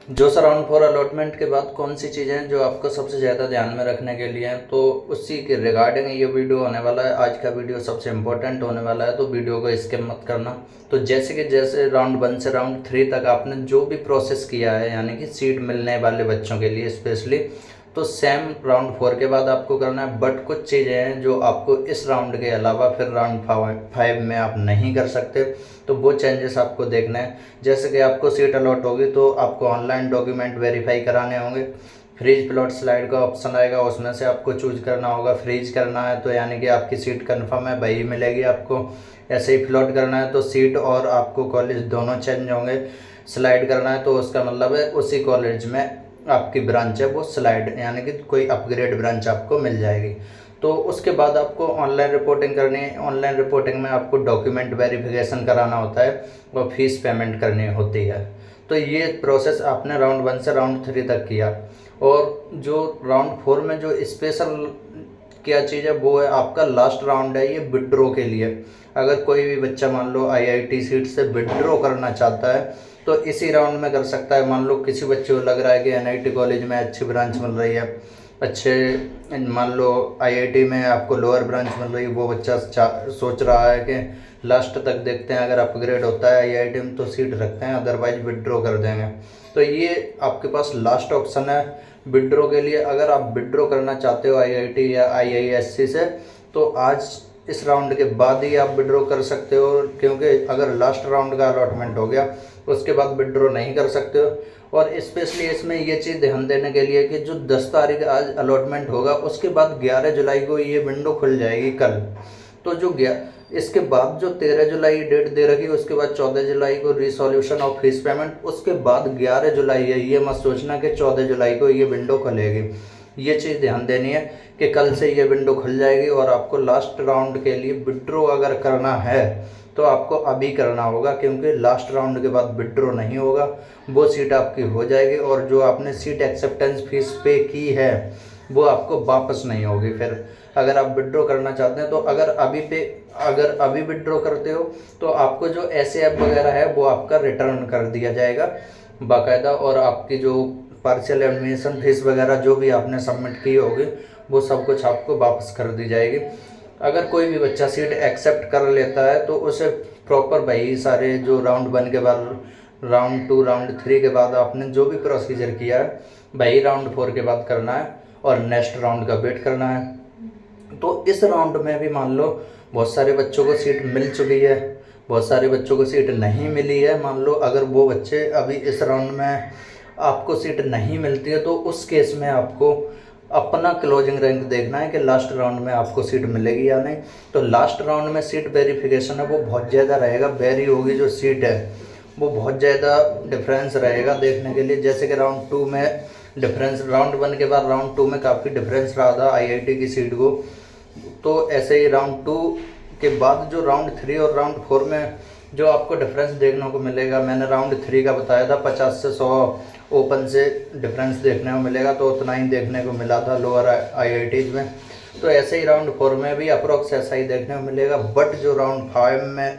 जो sir round 4 allotment के बाद कौन सी चीज़ें हैं जो आपको सबसे ज़्यादा ध्यान में रखने के लिए हैं, तो उसी के रिगार्डिंग ये वीडियो होने वाला है। आज का वीडियो सबसे इम्पोर्टेंट होने वाला है, तो वीडियो को स्किप मत करना। तो जैसे राउंड 1 से राउंड 3 तक आपने जो भी प्रोसेस किया है, यानी कि सीट मिलने वाले बच्चों के लिए स्पेशली, तो सेम राउंड 4 के बाद आपको करना है। बट कुछ चीज़ें हैं जो आपको इस राउंड के अलावा फिर राउंड 5 में आप नहीं कर सकते, तो वो चेंजेस आपको देखना है। जैसे कि आपको सीट अलॉट होगी तो आपको ऑनलाइन डॉक्यूमेंट वेरीफाई कराने होंगे। फ्रीज प्लॉट स्लाइड का ऑप्शन आएगा, उसमें से आपको चूज करना होगा। फ्रीज करना है तो यानी कि आपकी सीट कन्फर्म है, वही मिलेगी आपको। ऐसे ही फ्लॉट करना है तो सीट और आपको कॉलेज दोनों चेंज होंगे। स्लाइड करना है तो उसका मतलब है उसी कॉलेज में आपकी ब्रांच है वो स्लाइड, यानी कि कोई अपग्रेड ब्रांच आपको मिल जाएगी। तो उसके बाद आपको ऑनलाइन रिपोर्टिंग करनी है। ऑनलाइन रिपोर्टिंग में आपको डॉक्यूमेंट वेरिफिकेशन कराना होता है और फीस पेमेंट करनी होती है। तो ये प्रोसेस आपने राउंड 1 से राउंड 3 तक किया। और जो राउंड 4 में जो स्पेशल क्या चीज़ है वो है आपका लास्ट राउंड है, ये विड्रॉ के लिए। अगर कोई भी बच्चा मान लो आईआईटी सीट से विड्रॉ करना चाहता है तो इसी राउंड में कर सकता है। मान लो किसी बच्चे को लग रहा है कि एनआईटी कॉलेज में अच्छी ब्रांच मिल रही है, अच्छे मान लो आईआईटी में आपको लोअर ब्रांच मिल रही है, वो बच्चा सोच रहा है कि लास्ट तक देखते हैं, अगर अपग्रेड होता है आईआईटी में तो सीट रखते हैं, अदरवाइज विड्रॉ कर देंगे। तो ये आपके पास लास्ट ऑप्शन है विड्रॉ के लिए। अगर आप विड्रॉ करना चाहते हो आईआईटी या आईआईएससी से, तो आज इस राउंड के बाद ही आप विड्रॉ कर सकते हो, क्योंकि अगर लास्ट राउंड का अलॉटमेंट हो गया उसके बाद विड्रॉ नहीं कर सकते हो। और स्पेशली इसमें ये चीज़ ध्यान देने के लिए कि जो 10 तारीख आज अलॉटमेंट होगा उसके बाद 11 जुलाई को ये विंडो खुल जाएगी कल। तो जो इसके बाद जो 13 जुलाई डेट दे रखी है, उसके बाद 14 जुलाई को रिसोल्यूशन ऑफ फीस पेमेंट, उसके बाद 11 जुलाई है। ये मत सोचना कि 14 जुलाई को ये विंडो खुलेगी। ये चीज़ ध्यान देनी है कि कल से ये विंडो खुल जाएगी। और आपको लास्ट राउंड के लिए विड्रॉ अगर करना है तो आपको अभी करना होगा, क्योंकि लास्ट राउंड के बाद विड्रॉ नहीं होगा, वो सीट आपकी हो जाएगी। और जो आपने सीट एक्सेप्टेंस फीस पे की है वो आपको वापस नहीं होगी फिर, अगर आप विड्रॉ करना चाहते हैं तो। अगर अभी विड्रॉ करते हो तो आपको जो ऐसे ऐप वगैरह है वो आपका रिटर्न कर दिया जाएगा बाकायदा। और आपकी जो पार्शियल एडमिशन फीस वगैरह जो भी आपने सबमिट की होगी वो सब कुछ आपको वापस कर दी जाएगी। अगर कोई भी बच्चा सीट एक्सेप्ट कर लेता है तो उसे प्रॉपर वही सारे जो राउंड 1 के बाद, राउंड 2, राउंड 3 के बाद आपने जो भी प्रोसीजर किया है वही राउंड 4 के बाद करना है और नेक्स्ट राउंड का वेट करना है। तो इस राउंड में भी मान लो बहुत सारे बच्चों को सीट मिल चुकी है, बहुत सारे बच्चों को सीट नहीं मिली है। मान लो अगर वो बच्चे अभी इस राउंड में आपको सीट नहीं मिलती है तो उस केस में आपको अपना क्लोजिंग रैंक देखना है कि लास्ट राउंड में आपको सीट मिलेगी या नहीं। तो लास्ट राउंड में सीट वेरिफिकेशन है वो बहुत ज़्यादा रहेगा, वेरी होगी जो सीट है वो बहुत ज़्यादा डिफरेंस रहेगा देखने के लिए। जैसे कि राउंड 2 में डिफरेंस, राउंड 1 के बाद राउंड 2 में काफ़ी डिफरेंस रहा था आईआईटी की सीट को, तो ऐसे ही राउंड 2 के बाद जो राउंड 3 और राउंड 4 में जो आपको डिफरेंस देखने को मिलेगा, मैंने राउंड 3 का बताया था 50 से 100 ओपन से डिफरेंस देखने को मिलेगा, तो उतना ही देखने को मिला था लोअर आईआईटीज में। तो ऐसे ही राउंड 4 में भी अप्रोक्स ऐसा ही देखने को मिलेगा। बट जो राउंड 5 में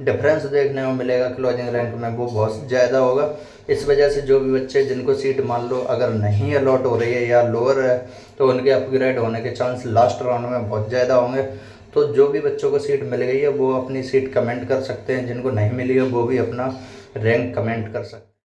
डिफरेंस देखने को मिलेगा क्लोजिंग रैंक में वो बहुत ज़्यादा होगा। इस वजह से जो भी बच्चे जिनको सीट मान लो अगर नहीं अलॉट हो रही है या लोअर है तो उनके अपग्रेड होने के चांस लास्ट राउंड में बहुत ज़्यादा होंगे। तो जो भी बच्चों को सीट मिल गई है वो अपनी सीट कमेंट कर सकते हैं, जिनको नहीं मिली है वो भी अपना रैंक कमेंट कर सकते हैं।